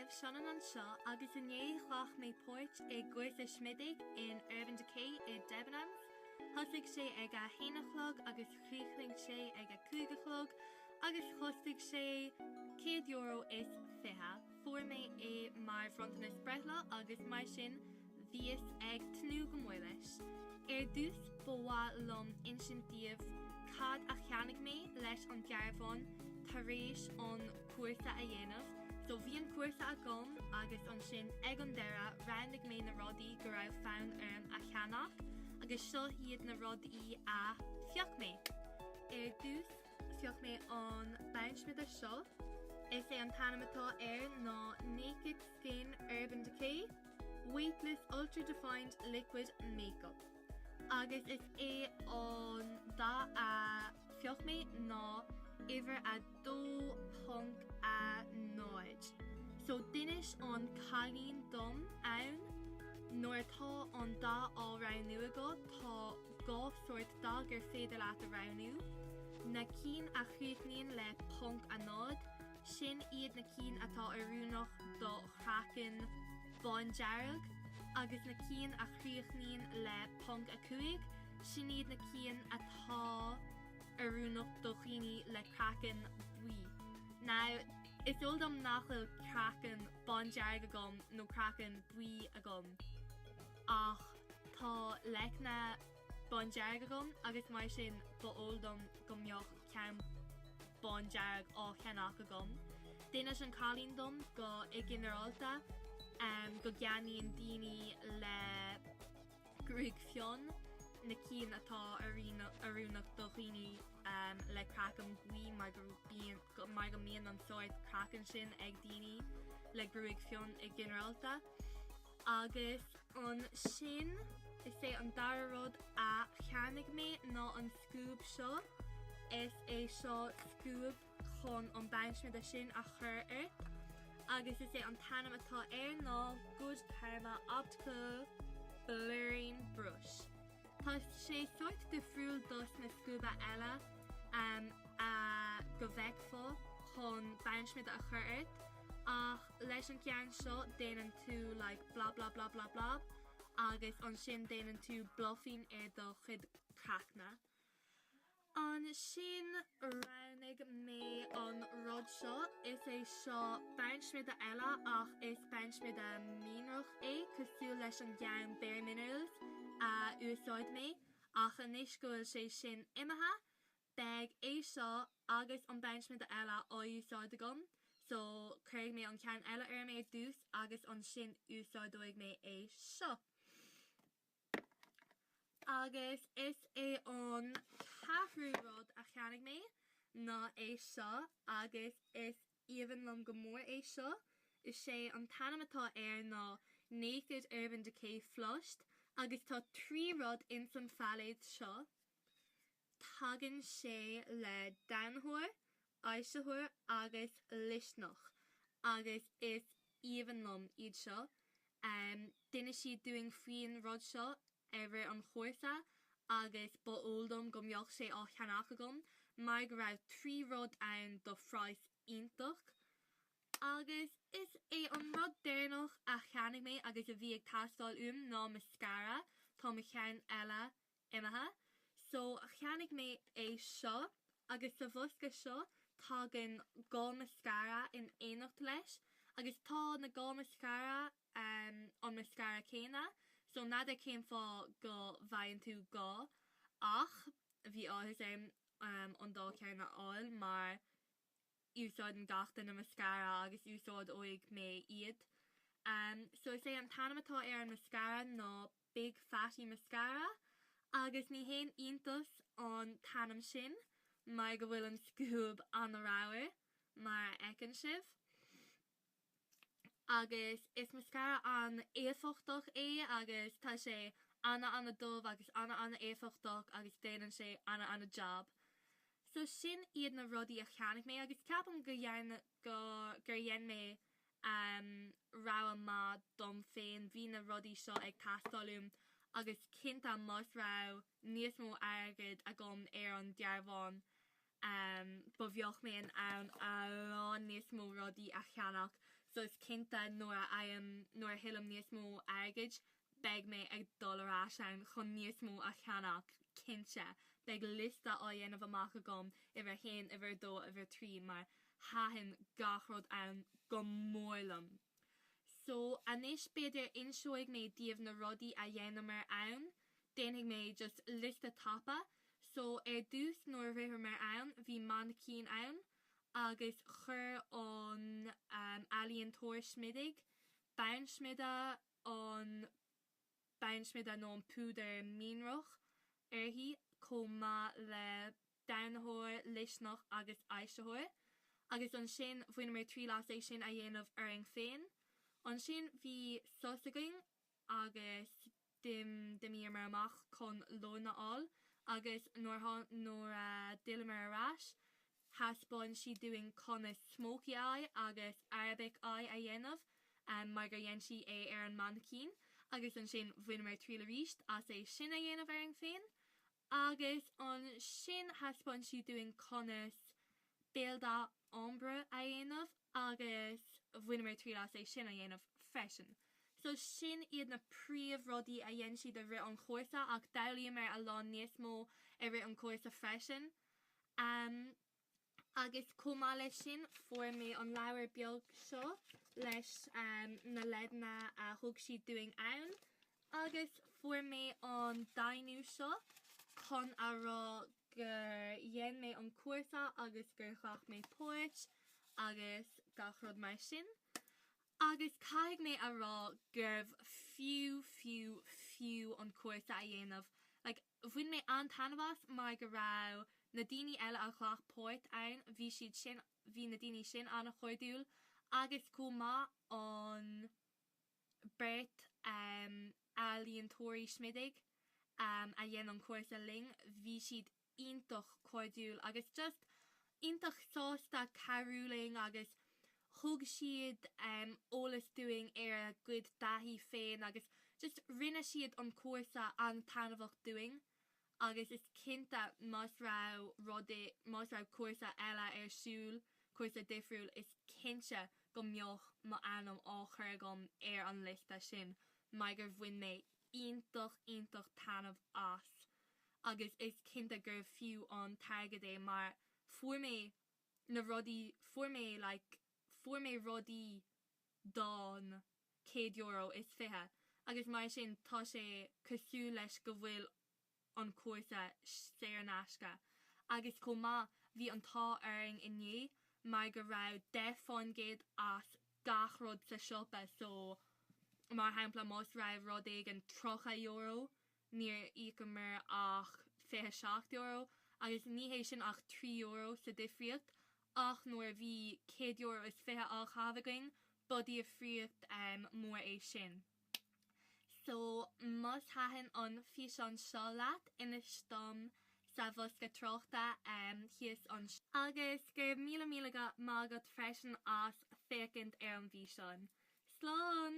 Raibh Shannon an seo agus in chhlach mé póirt Cúrsa Smididh in Urban Decay Debenhams. Thosaigh sé ag a héanachlog agus chríochling sé ag a cúgachlog agus chostaigh sé €100 is fithe. Fuair mé mar frontanas brethla agus mar sin bhíos ag tnú go mór leis. Dús bóá lom insintíomh cad a cheannaigh mé leis an dearbhán tar éis an cuasa a dhéanamh. So bhí an cuasa a gom agus an sin ag an deire rannig mé na rudaí go raibh fonn a cheannach agus seo iad na rudaí a fioch mé. Dús fioch mé an Benchmid seo. Is é an tanamatá ná Naked Skin Urban Decay Weightless Ultra Defined Liquid Makeup. Agus is é an dá a fioch mé ná iver a 2.9. So dinis an chalín dom ann nóir tá an dá á ranú ago tá gá sort dá gur féidir leat a ranú. Na cín a chríochnín le punk a nád, sin iad na cín atá arúnach do chracan bon dearg, agus na cín a chríochnín le punk a cuaig, sin iad na cín atá arúnach do chiní le cracan bui. Now, is oldam nachil cracan bon dearg agam nó cracan bui agam. Ach, tá lechna bon dearg agam agus mar sin ba oldam gomioch ceam bon dearg á cheannach agam. Déine an chalín dom go i generalta go geanaíon daoine le grúig fion na cín atá arúnach do chiní le cracan bui mar go míon an sort cracan sin ag daoine le grúig fion i generalta. Agus an sin is é an darrod a cheannaigh mé ná an scúb seo. Is é seo scúb chun an Benchmid sin a chur agus is é an tanam atá ná Good Karma Optical Blurring Brush. Tá sé sort de friúil dus na scúba eile a go bheiceá chun Benchmid a chur ach leis an ceann seo déanann tú like bla bla bla bla bla agus an sin déanann tú bluffing do chud crachna. An sin rannig mé an rud seo is é seo Benchmid eile ach is Benchmid mínrach cosú leis an gceann Bare Minerals a úsáid mé ach an iscoil sé sin imethe beg é seo agus an Benchmid eile á úsáid agam. So chuig mé an ceann eile mé dús agus an sin úsáidóigh mé é seo. Agus is é an ceathrú rud a cheannaigh mé ná é seo agus is íomhan lom go mór é seo. Is sé an tanamatá ná Naked Urban Decay Flushed agus tá 3 rud in san phallaid seo. Tagann sé le danthóir, aiseúir agus lisnach agus is íomhan lom iad seo. Duine siad doing faoin rud seo ever an chóirsa agus ba óldam go mbeoch sé á cheannach agam mar go raibh 3 rud ann do phráis iontach. Agus is é an rud déirnach a cheannaigh mé agus a bhí ag taistáil ná mascara tá mo cheann eile imethe. So cheannaigh mé é seo agus sa bhosca seo tágann gá mascara in éanacht leis agus tá na gá mascara an mascara céine. So nada céim fá go bhain tú gá ach bhí áthas an dá ceanna áil mar úsáid an gachta na mascara agus úsáid óig mé iad. So is é an tanamatá an mascara ná Big Fatty Mascara agus ní héin iontas an tanam sin mar go bhfuil an scúb an ráir mar ecan sibh. Agus is mascara an éfochtach agus tá sé anna dómh agus anna éfochtach agus déanann sé anna job. So sin iad na rudaí a cheannaigh mé agus ceapam gur dhéan mé rá má dom féin bhí na rudaí seo ag taistáilúm agus cinnta más rá níos mó agad a gom an dearbhán ba bheoch mé an níos mó rudaí a cheannach. so is cinnta nuair a hilam níos mó airgid beag mé ag dul arás an chun níos mó a cheannach cinnte beag lista á dhéanamh amach agam iver 1, iver 2, iver 3 mar hahan gachrod an go mórlam. So anis beidir inseoig mé díobh na rudaí a dhéanamar ann, déanaigh mé just lista tapa, so dús nóir rithir mar ann, bhí manacín ann, agus chur an alíonn Cúrsa Smididh, bain smida nó an púdar mínroch arhí comá le danthóir, lisnach agus aisteóir, agus an sin bhuiine mar 3 las é sin a dhéanamh ar an féin. An sin bhí sosagaing agus dimíar mar amach chun lona all, agus nóir dilimar arás, haspáin si doing chuna smoky eye agus Arabic eye a dhéanamh, mar gur dhéan si ar an manacín, agus an sin bhuiine mar 3 ríist as é sin a dhéanamh ar an féin, agus an sin haspáin si doing chuna béalda ombre a dhéanamh, agus bhuiine mar 3 las é sin a dhéanamh freisin. So sin iad na príomh rudaí a dhéan siad a ri an chóirsa ach daolaí mar a lán níos mó a ri an chóirsa freisin. Agus comá lei sin fuair mé an leabhar beag seo leis na leidna a thug siad doing ann, agus fuair mé an dainú seo chun a rá gur dhéan mé an cuarsa agus gur chach mé póit agus gachrod mar sin. Agus caig mé a rá gurb fiú an cuarsa a dhéanamh. Like, bhuiin mé an tanabas mar go rá na daoine eile a chhlach póit ann, bhí na daoine sin anna chuirdiúil, agus comá an beirt alíonn Cúrsa Smididh a dhéan an cuarsa ling, bhí siad iontach chuirdiúil agus just iontach sásta carúling agus thug siad ólas doing ar a good dahí féin agus just rinne siad an cuarsa an tanabhach doing. Agus is cinnta más rá cuarsa eile ar siúil, cuarsa difriúil is cinse go mbeoch má anam á chur agam ar an lista sin, mar gur bhuiin mé iontach tanamh as. Agus is cinnta gur fiú an targad é mar fuair mé rudaí don €100 is fiche, agus mar sin tá sé cosú leis go bhfuil an cuarsa sé an asca. Agus comá bhí an tá airing inné mar go rá 10 fangéad as gachrod sa siopa, so mar hampla más rá rudaigh an €30 níor ícamar ach €27, agus níhé sin ach €3 sa difriocht, ach nuair bhí €100 is fiche á chavagaing, budí a friocht mór é sin. So, mas hahan an fís an seo leat ina stom sa bhosca trochta hias an agus gur míle mágad freisin as fécint ar an bhí sin. Slán!